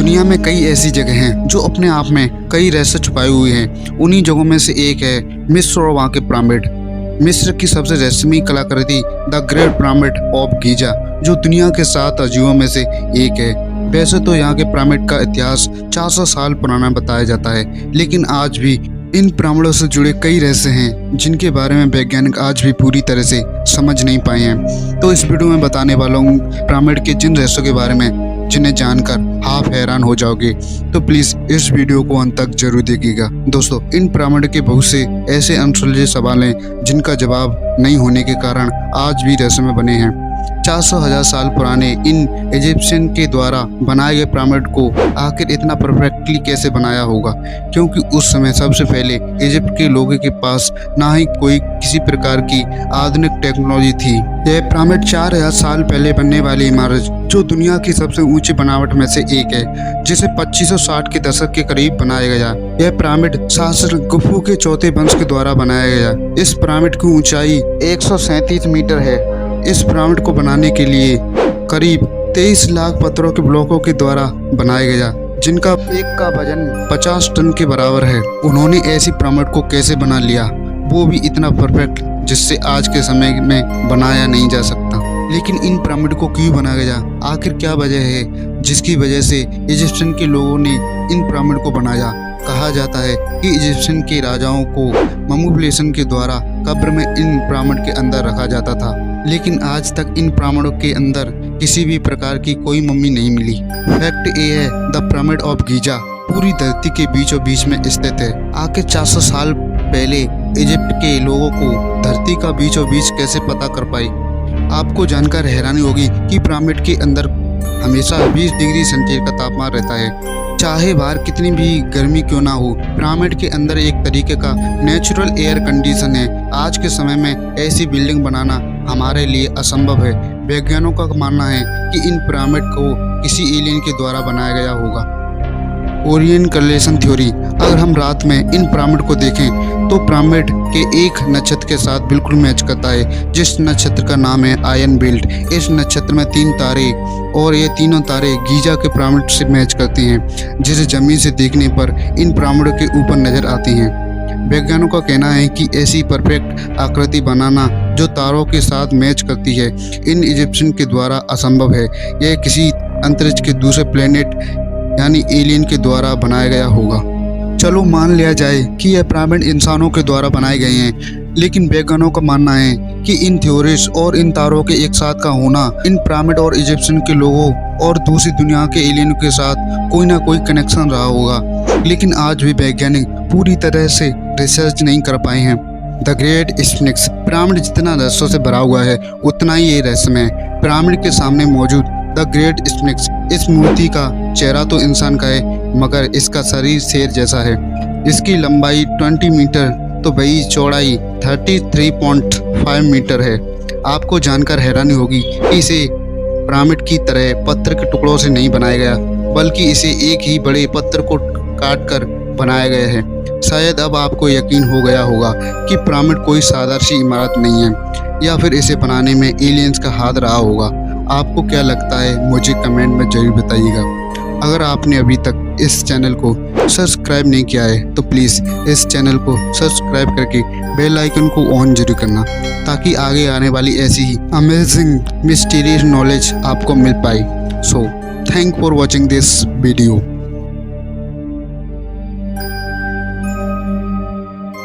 दुनिया में कई ऐसी जगह हैं जो अपने आप में कई रहस्य छुपाए हुए हैं। उन्हीं जगहों में से एक है मिस्र और वहाँ के पिरामिड। मिस्र की सबसे रहस्यमयी कलाकृति the great pyramid of Giza, जो दुनिया के 7 अजूबों में से एक है। वैसे तो यहाँ के पिरामिड का इतिहास 400 साल पुराना बताया जाता है, लेकिन आज भी इन पिरामिडों से जुड़े कई रहस्य हैं जिनके बारे में वैज्ञानिक आज भी पूरी तरह से समझ नहीं पाए हैं। तो इस वीडियो में बताने वाला हूँ पिरामिड के जिन रहस्यों के बारे में जिन्हें जानकर आप हैरान हो जाओगे। तो प्लीज इस वीडियो को अंत तक जरूर देखिएगा। दोस्तों, इन पिरामिड के बहुत से ऐसे अनसुलझे सवाल हैं जिनका जवाब नहीं होने के कारण आज भी रहस्य में बने हैं। 400,000 साल पुराने इन इजिप्शियन के द्वारा बनाए गए पिरामिड को आखिर इतना परफेक्टली कैसे बनाया होगा, क्योंकि उस समय सबसे पहले इजिप्ट के लोगों के पास ना ही कोई किसी प्रकार की आधुनिक टेक्नोलॉजी थी। यह पिरामिड 4,000 साल पहले बनने वाली इमारत जो दुनिया की सबसे ऊंची बनावट में से एक है, जिसे 2560 के दशक के करीब बनाया गया। यह पिरामिड शासक खुफू के चौथे वंश के द्वारा बनाया गया। इस पिरामिड की ऊंचाई 137 मीटर है। इस पिरामिड को बनाने के लिए करीब 23 लाख पत्थरों के ब्लॉकों के द्वारा बनाया गया, जिनका एक का वजन 50 टन के बराबर है। उन्होंने ऐसी पिरामिड को कैसे बना लिया, वो भी इतना परफेक्ट जिससे आज के समय में बनाया नहीं जा सकता। लेकिन इन पिरामिड को क्यों बनाया गया, आखिर क्या वजह है जिसकी वजह से इजिप्शियन के लोगों ने इन पिरामिड को बनाया। कहा जाता है कि इजिप्शियन के राजाओं को मम्यूफिकेशन के द्वारा कब्र में इन पिरामिड के अंदर रखा जाता था, लेकिन आज तक इन पिरामिडों के अंदर किसी भी प्रकार की कोई मम्मी नहीं मिली। फैक्ट ये है, द पिरामिड ऑफ गीजा पूरी धरती के बीचों बीच में स्थित है। आखिर 400 साल पहले इजिप्ट के लोगों को धरती का बीचों बीच कैसे पता कर पाई। आपको जानकर हैरानी होगी कि पिरामिड के अंदर हमेशा 20 डिग्री सेंटीग्रेड का तापमान रहता है। चाहे बाहर कितनी भी गर्मी क्यों ना हो, पिरामिड के अंदर एक तरीके का नेचुरल एयर कंडीशन है। आज के समय में ऐसी बिल्डिंग बनाना हमारे लिए असंभव है। वैज्ञानिकों का मानना है कि इन पिरामिड को किसी एलियन के द्वारा बनाया गया होगा। ओरियन कलेशन थ्योरी, अगर हम रात में इन पिरामिड को देखें तो पिरामिड के एक नक्षत्र के साथ बिल्कुल मैच करता है, जिस नक्षत्र का नाम है आयन बेल्ट। इस नक्षत्र में 3 तारे और ये तीनों तारे गीजा के पिरामिड से मैच करते हैं, जिसे जमीन से देखने पर इन पिरामिडों के ऊपर नजर आती हैं। वैज्ञानिकों का कहना है कि ऐसी परफेक्ट आकृति बनाना जो तारों के साथ मैच करती है इन इजिप्शियन के द्वारा असंभव है। यह किसी अंतरिक्ष के दूसरे प्लेनेट यानी एलियन के द्वारा बनाया गया होगा। चलो मान लिया जाए कि यह पिरामिड इंसानों के द्वारा बनाए गए हैं, लेकिन वैज्ञानिकों का मानना है कि इन थ्योरीज और इन तारों के एक साथ का होना इन पिरामिड और इजिप्शियन के लोगों और दूसरी दुनिया के एलियन के साथ कोई ना कोई कनेक्शन रहा होगा। लेकिन आज भी वैज्ञानिक पूरी तरह से रिसर्च नहीं कर पाए हैं। द ग्रेट स्फिंक्स, पिरामिड जितना रहस्यों से भरा हुआ है उतना ही ये रहस्यमय है। पिरामिड के सामने मौजूद द ग्रेट स्फिंक्स, इस मूर्ति का चेहरा तो इंसान का है, मगर इसका शरीर शेर जैसा है। इसकी लंबाई 20 मीटर तो वही चौड़ाई 33.5 मीटर है। आपको जानकर हैरानी होगी कि इसे पिरामिड की तरह पत्थर के टुकड़ों से नहीं बनाया गया, बल्कि इसे एक ही बड़े पत्थर को काट कर बनाया गया है। शायद अब आपको यकीन हो गया होगा कि पिरामिड कोई साधारण सी इमारत नहीं है, या फिर इसे बनाने में एलियंस का हाथ रहा होगा। आपको क्या लगता है, मुझे कमेंट में जरूर बताइएगा। अगर आपने अभी तक इस चैनल को सब्सक्राइब नहीं किया है तो प्लीज़ इस चैनल को सब्सक्राइब करके बेल आइकन को ऑन जरूर करना, ताकि आगे आने वाली ऐसी ही अमेजिंग मिस्टीरियस नॉलेज आपको मिल पाए। So thank for watching this video.